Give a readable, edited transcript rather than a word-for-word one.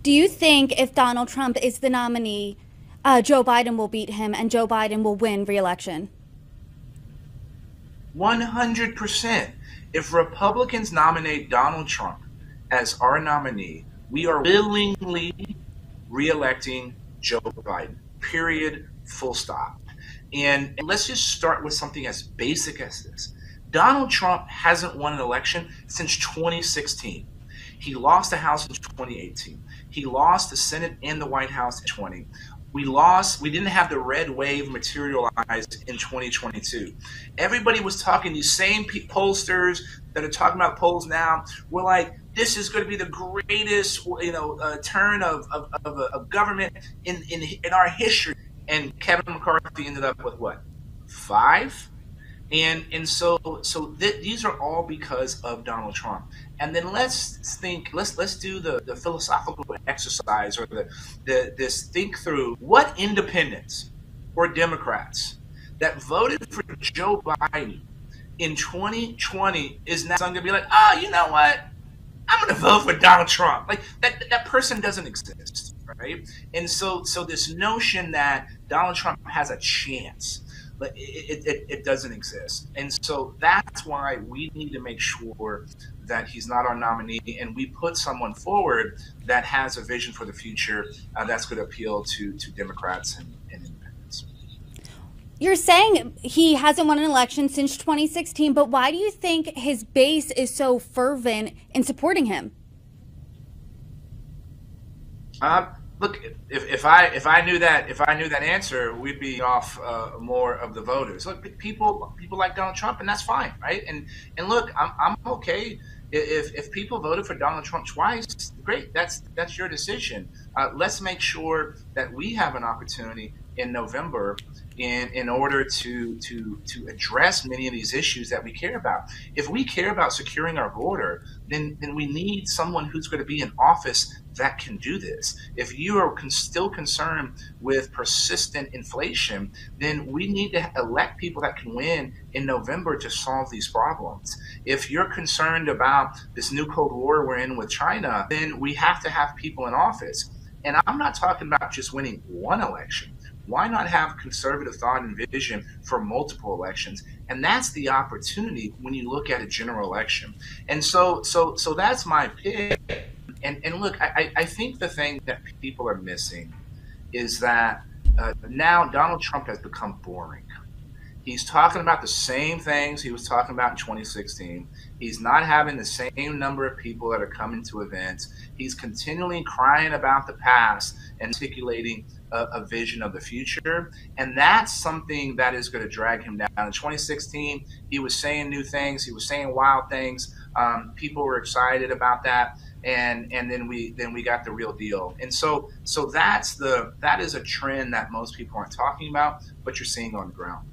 Do you think if Donald Trump is the nominee, Joe Biden will beat him and Joe Biden will win re-election? 100%. If Republicans nominate Donald Trump as our nominee, we are willingly reelecting Joe Biden. Period. Full stop. And let's just start with something as basic as this. Donald Trump hasn't won an election since 2016. He lost the House in 2018. He lost the Senate and the White House in 20. We didn't have the red wave materialize in 2022. Everybody was talking, these same pollsters that are talking about polls now were like, this is going to be the greatest, turn of government in our history. And Kevin McCarthy ended up with what? 5? And these are all because of Donald Trump. And then let's do the philosophical exercise, or this think through what independents or Democrats that voted for Joe Biden in 2020 is now going to be like, oh, you know what? I'm going to vote for Donald Trump. Like that person doesn't exist, right? And so this notion that Donald Trump has a chance, it doesn't exist. And so that's why we need to make sure that he's not our nominee, and we put someone forward that has a vision for the future that's going to appeal to Democrats and independents. You're saying he hasn't won an election since 2016, but why do you think his base is so fervent in supporting him? Look, if I knew that answer, we'd be off more of the voters. Look, people like Donald Trump, and that's fine, right? And look, I'm okay if people voted for Donald Trump twice. Great, that's your decision. Let's make sure that we have an opportunity in November in order to address many of these issues that we care about. If we care about securing our border, then we need someone who's going to be in office that can do this. If you are still concerned with persistent inflation, then we need to elect people that can win in November to solve these problems. If you're concerned about this new Cold War we're in with China, then we have to have people in office. And I'm not talking about just winning one election. Why not have conservative thought and vision for multiple elections? And that's the opportunity when you look at a general election. And so that's my pick. And look, I think the thing that people are missing is that now Donald Trump has become boring. He's talking about the same things he was talking about in 2016. He's not having the same number of people that are coming to events. He's continually crying about the past and articulating a vision of the future. And that's something that is going to drag him down. In 2016, he was saying new things. He was saying wild things. People were excited about that. And then we got the real deal. And so that is a trend that most people aren't talking about, but you're seeing on the ground.